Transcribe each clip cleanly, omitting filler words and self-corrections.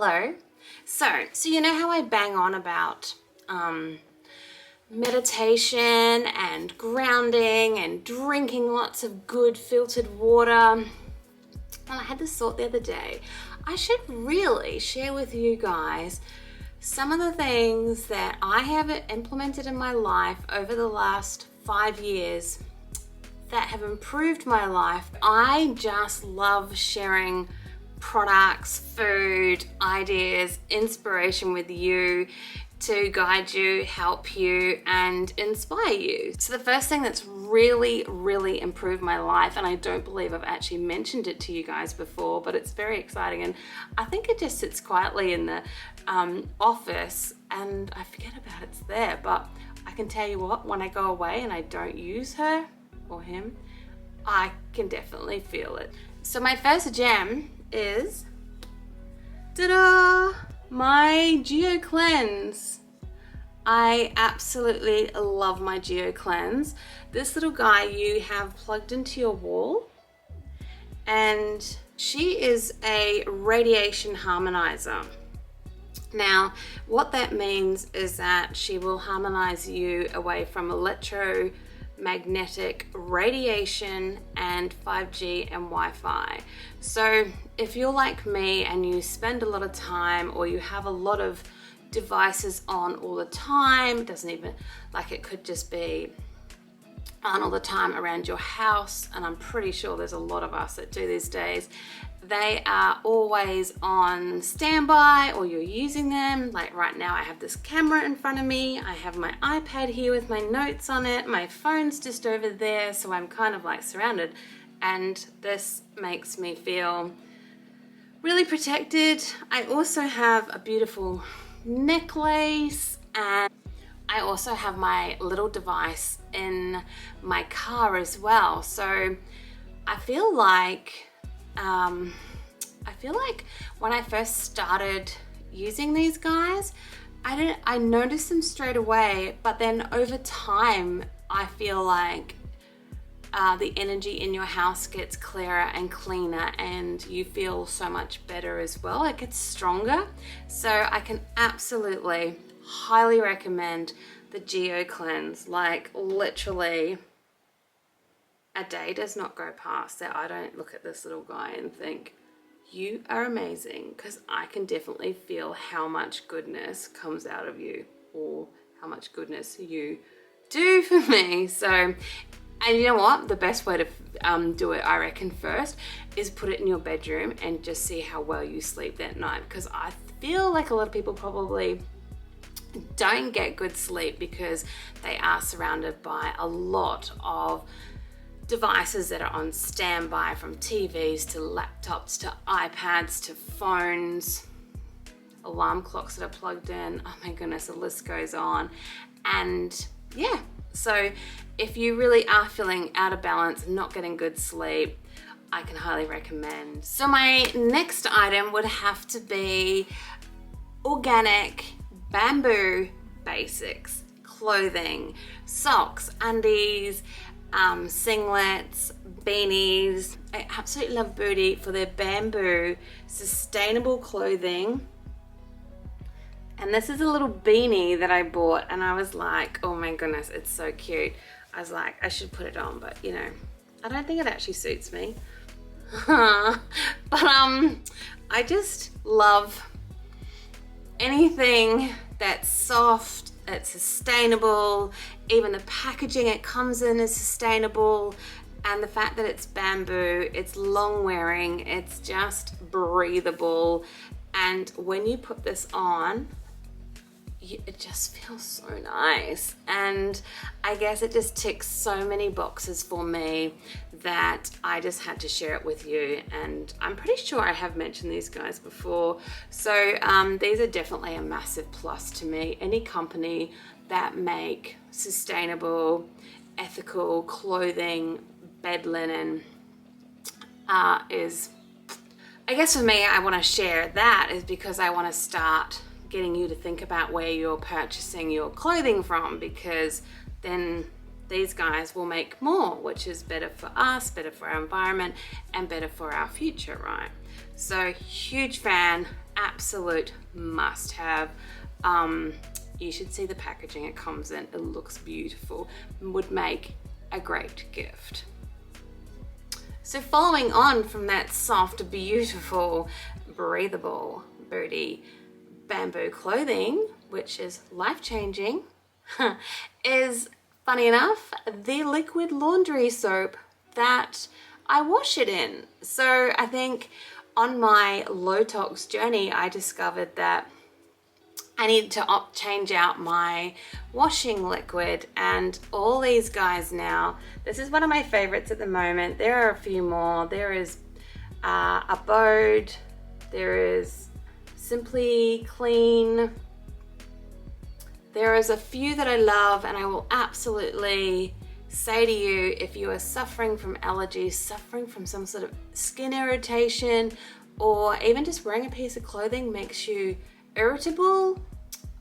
Hello. So you know how I bang on about meditation and grounding and drinking lots of good filtered water? Well, I had this thought the other day. I should really share with you guys some of the things that I have implemented in my life over the last 5 years that have improved my life. I just love sharing products, food, ideas, inspiration with you to guide you, help you, and inspire you. So the first thing that's really improved my life, and I don't believe I've actually mentioned it to you guys before, but it's very exciting, and I think it just sits quietly in the office and I forget about it's there, but I can tell you what, when I go away and I don't use her or him, I can definitely feel it. So my first gem is, ta-da, my Geocleans. I absolutely love my Geocleans. This little guy you have plugged into your wall, and she is a radiation harmonizer. Now, what that means is that she will harmonize you away from electromagnetic radiation and 5G and Wi-Fi. So if you're like me and you spend a lot of time, or you have a lot of devices on all the time, it doesn't even, like, it could just be on all the time around your house, and I'm pretty sure there's a lot of us that do these days. They are always on standby, or you're using them. Like right now I have this camera in front of me, I have my iPad here with my notes on it, my phone's just over there, so I'm kind of like surrounded, and this makes me feel really protected. I also have a beautiful necklace, and I also have my little device in my car as well. So I feel like when I first started using these guys, I noticed them straight away, but then over time I feel like the energy in your house gets clearer and cleaner, and you feel so much better as well. It gets stronger. So I can absolutely highly recommend the Geocleans. Like literally a day does not go past that I don't look at this little guy and think, you are amazing, because I can definitely feel how much goodness comes out of you, or how much goodness you do for me. So, and you know what? The best way to do it, I reckon, first is put it in your bedroom and just see how well you sleep that night. Because I feel like a lot of people probably don't get good sleep because they are surrounded by a lot of devices that are on standby, from TVs to laptops to iPads to phones, alarm clocks that are plugged in. Oh my goodness, the list goes on. And yeah, so if you really are feeling out of balance, not getting good sleep, I can highly recommend. So my next item would have to be organic bamboo basics, clothing, socks, undies, singlets, beanies. I absolutely love Booty for their bamboo sustainable clothing. And this is a little beanie that I bought, and I was like, oh my goodness, it's so cute. I was like, I should put it on, but you know, I don't think it actually suits me. But I just love anything that's soft, that's sustainable. Even the packaging it comes in is sustainable, and the fact that it's bamboo, it's long wearing, it's just breathable, and when you put this on, it just feels so nice. And I guess it just ticks so many boxes for me that I just had to share it with you. And I'm pretty sure I have mentioned these guys before. So these are definitely a massive plus to me. Any company that make sustainable, ethical clothing, bed linen is, I guess for me, I want to share that is because I want to start getting you to think about where you're purchasing your clothing from, because then these guys will make more, which is better for us, better for our environment, and better for our future, right? So huge fan, absolute must have. You should see the packaging it comes in. It looks beautiful. Would make a great gift. So following on from that soft, beautiful, breathable, booty bamboo clothing, which is life-changing, is, funny enough, the liquid laundry soap that I wash it in. So I think on my low tox journey, I discovered that I needed to change out my washing liquid, and all these guys now, this is one of my favorites at the moment. There are a few more. There is Abode, there is Simply Clean. There is a few that I love, and I will absolutely say to you, if you are suffering from allergies, suffering from some sort of skin irritation, or even just wearing a piece of clothing makes you irritable,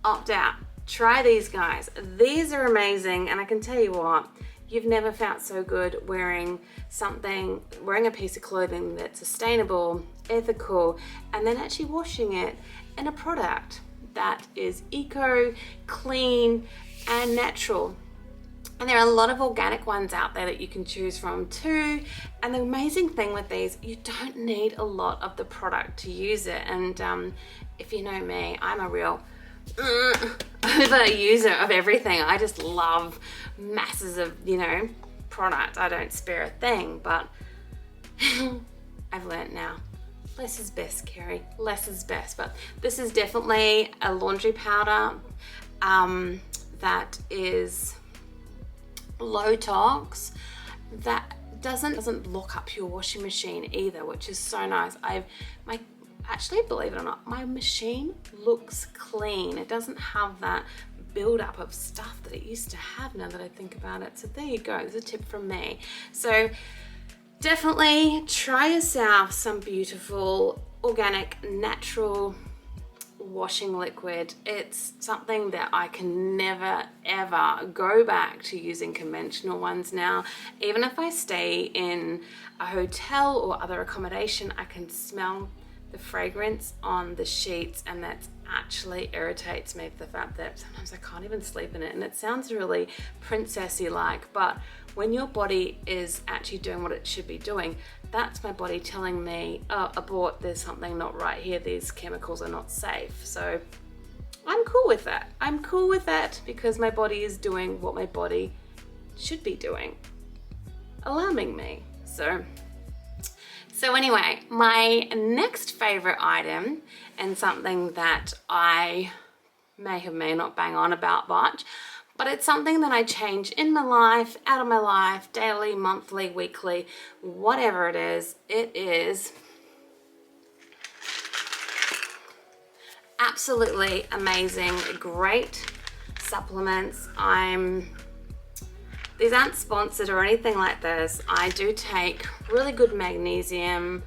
opt out. Try these guys. These are amazing, and I can tell you what, you've never felt so good wearing a piece of clothing that's sustainable, ethical, and then actually washing it in a product that is eco, clean, and natural. And there are a lot of organic ones out there that you can choose from too. And the amazing thing with these, you don't need a lot of the product to use it. And if you know me, I'm a real over user of everything. I just love masses of, product. I don't spare a thing, but I've learnt now. Less is best, Kerrie. Less is best. But this is definitely a laundry powder that is low tox, that doesn't lock up your washing machine either, which is so nice. Actually, believe it or not, my machine looks clean. It doesn't have that buildup of stuff that it used to have, now that I think about it. So there you go, there's a tip from me. So definitely try yourself some beautiful, organic, natural washing liquid. It's something that I can never ever go back to using conventional ones now. Even if I stay in a hotel or other accommodation, I can smell the fragrance on the sheets, and that actually irritates me, the fact that sometimes I can't even sleep in it. And it sounds really princessy like, but when your body is actually doing what it should be doing, that's my body telling me, oh, abort, there's something not right here, these chemicals are not safe. So I'm cool with that. I'm cool with that because my body is doing what my body should be doing, alarming me. So anyway, my next favorite item, and something that I may not bang on about much, but it's something that I change in my life, out of my life, daily, monthly, weekly, whatever it is absolutely amazing, great supplements. These aren't sponsored or anything like this. I do take really good magnesium.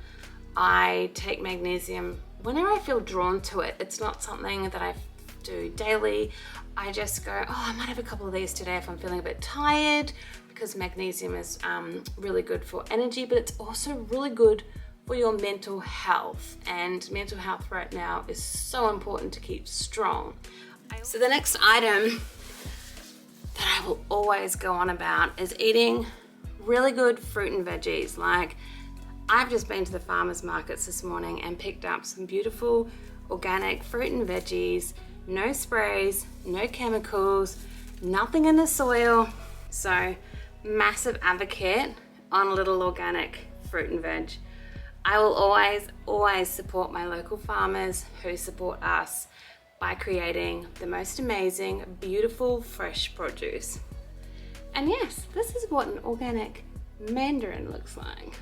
I take magnesium whenever I feel drawn to it. It's not something that I do daily. I just go, oh, I might have a couple of these today if I'm feeling a bit tired, because magnesium is really good for energy, but it's also really good for your mental health. And mental health right now is so important to keep strong. So the next item that I will always go on about is eating really good fruit and veggies. Like, I've just been to the farmers markets this morning and picked up some beautiful organic fruit and veggies, no sprays, no chemicals, nothing in the soil. So massive advocate on a little organic fruit and veg. I will always support my local farmers who support us by creating the most amazing, beautiful, fresh produce. And yes, this is what an organic mandarin looks like.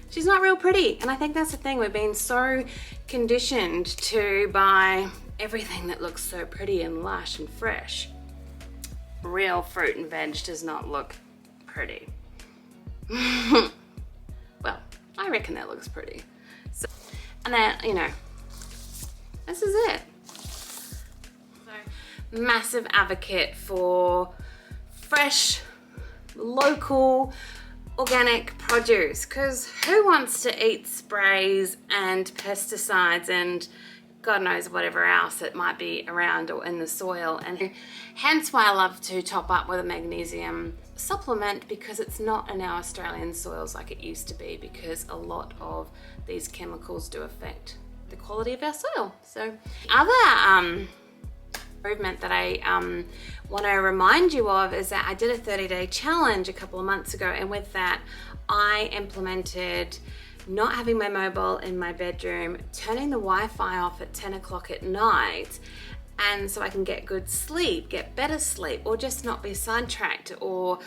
She's not real pretty, and I think that's the thing. We've been so conditioned to buy everything that looks so pretty and lush and fresh. Real fruit and veg does not look pretty. Well, I reckon that looks pretty. So, and then, this is it. So, massive advocate for fresh, local, organic produce, because who wants to eat sprays and pesticides and God knows whatever else that might be around or in the soil. And hence why I love to top up with a magnesium supplement, because it's not in our Australian soils like it used to be, because a lot of these chemicals do affect the quality of our soil. So other improvement that I want to remind you of is that I did a 30-day challenge a couple of months ago, and with that I implemented not having my mobile in my bedroom, turning the Wi-Fi off at 10 o'clock at night, and so I can get good sleep, get better sleep, or just not be sidetracked or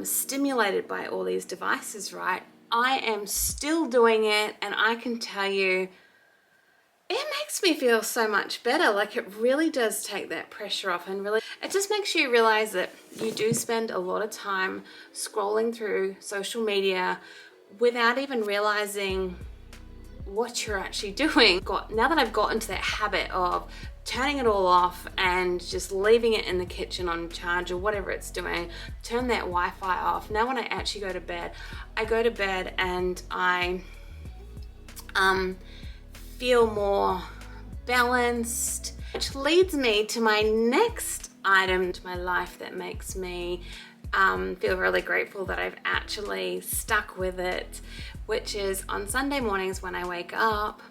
stimulated by all these devices, right? I am still doing it, and I can tell you it makes me feel so much better. Like, it really does take that pressure off, and really it just makes you realize that you do spend a lot of time scrolling through social media without even realizing what you're actually doing. Now that I've got into that habit of turning it all off and just leaving it in the kitchen on charge or whatever it's doing, turn that Wi-Fi off. Now when I actually go to bed, I go to bed and I feel more balanced, which leads me to my next item to my life that makes me feel really grateful that I've actually stuck with it, which is on Sunday mornings when I wake up,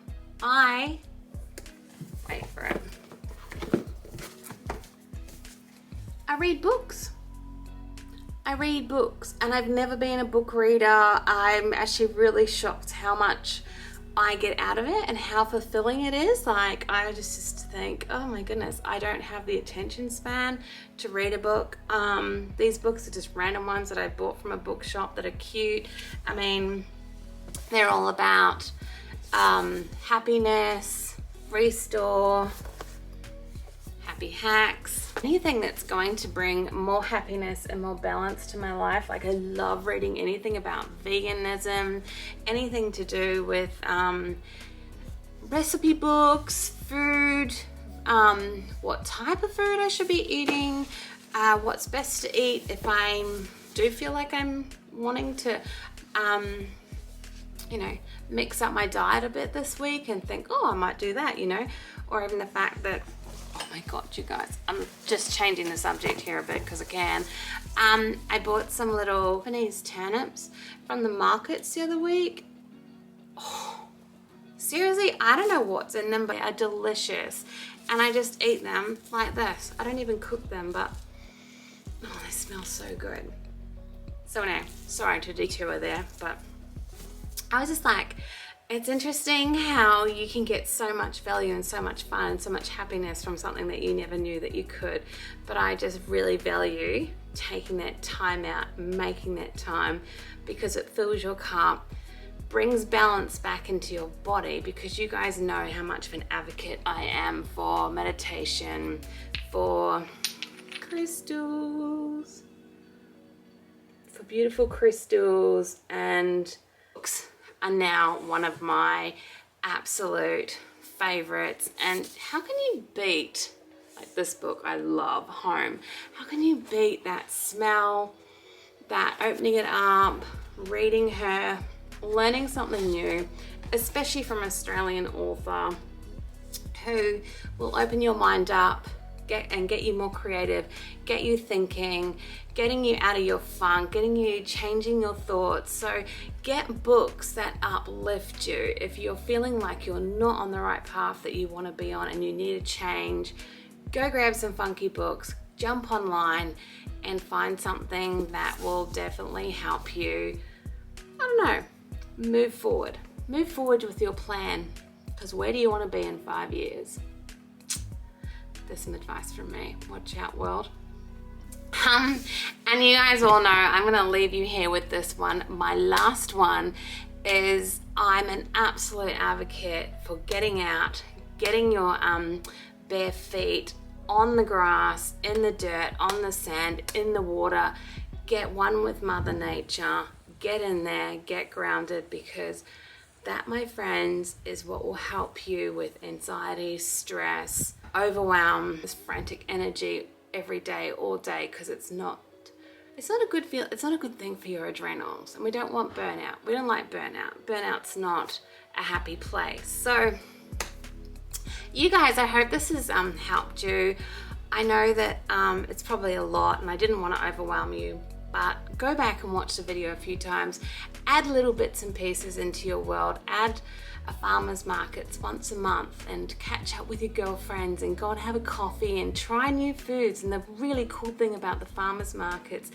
I read books. I read books, and I've never been a book reader. I'm actually really shocked how much I get out of it and how fulfilling it is. Like, I just think, oh my goodness, I don't have the attention span to read a book. These books are just random ones that I bought from a bookshop that are cute. I mean, they're all about happiness, restore, happy hacks, anything that's going to bring more happiness and more balance to my life. Like, I love reading anything about veganism, anything to do with recipe books, food, what type of food I should be eating, what's best to eat if I do feel like I'm wanting to you know, mix up my diet a bit this week and think, oh, I might do that, you know. Or even the fact that, oh my God, you guys, I'm just changing the subject here a bit because I can. I bought some little Japanese turnips from the markets the other week. Oh, seriously, I don't know what's in them, but they are delicious. And I just eat them like this. I don't even cook them, but oh, they smell so good. So anyway, sorry to detour there, but I was just like, it's interesting how you can get so much value and so much fun and so much happiness from something that you never knew that you could. But I just really value taking that time out, making that time, because it fills your cup, brings balance back into your body, because you guys know how much of an advocate I am for meditation, for crystals, for beautiful crystals, and books are now one of my absolute favorites. And how can you beat, like this book I love, Home, how can you beat that smell, that opening it up, reading her, learning something new, especially from an Australian author who will open your mind up, get you more creative, get you thinking, getting you out of your funk, getting you changing your thoughts. So get books that uplift you. If you're feeling like you're not on the right path that you want to be on and you need a change, go grab some funky books, jump online and find something that will definitely help you, I don't know, move forward with your plan, because where do you want to be in 5 years? There's some advice from me. Watch out, world. And you guys all know I'm gonna leave you here with this one. My last one is, I'm an absolute advocate for getting out, getting your bare feet on the grass, in the dirt, on the sand, in the water. Get one with Mother Nature. Get in there, get grounded, because that, my friends, is what will help you with anxiety, stress, overwhelm, this frantic energy every day, all day, because it's it's not a good feel. It's not a good thing for your adrenals, and we don't want burnout. We don't like burnout. Burnout's not a happy place. So you guys, I hope this has helped you. I know that it's probably a lot and I didn't want to overwhelm you, but go back and watch the video a few times. Add little bits and pieces into your world. Add a farmer's markets once a month and catch up with your girlfriends and go and have a coffee and try new foods. And the really cool thing about the farmer's markets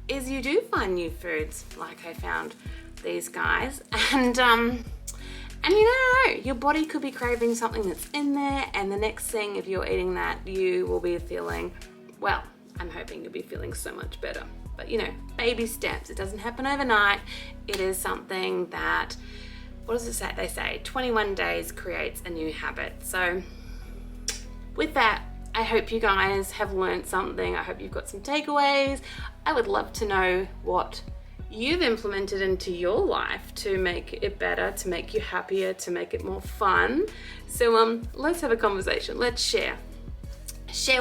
is you do find new foods, like I found these guys. And you don't know, your body could be craving something that's in there, and the next thing, if you're eating that, you will be feeling, well, I'm hoping you'll be feeling so much better. But you know, baby steps. It doesn't happen overnight. It is something that, what does it say? They say 21 days creates a new habit. So with that, I hope you guys have learned something. I hope you've got some takeaways. I would love to know what you've implemented into your life to make it better, to make you happier, to make it more fun. So let's have a conversation. Let's share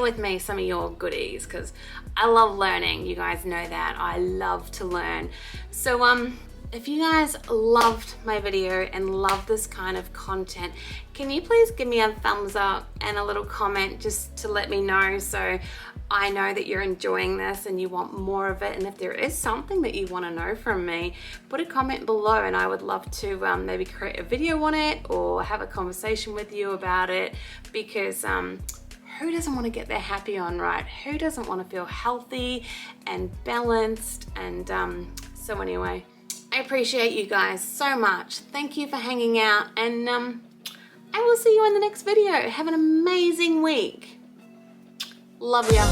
with me some of your goodies, because I love learning. You guys know that I love to learn. So if you guys loved my video and love this kind of content, can you please give me a thumbs up and a little comment just to let me know, so I know that you're enjoying this and you want more of it. And if there is something that you want to know from me, put a comment below and I would love to maybe create a video on it or have a conversation with you about it, because who doesn't want to get their happy on, right? Who doesn't want to feel healthy and balanced? And so anyway, I appreciate you guys so much. Thank you for hanging out, and I will see you in the next video. Have an amazing week. Love ya.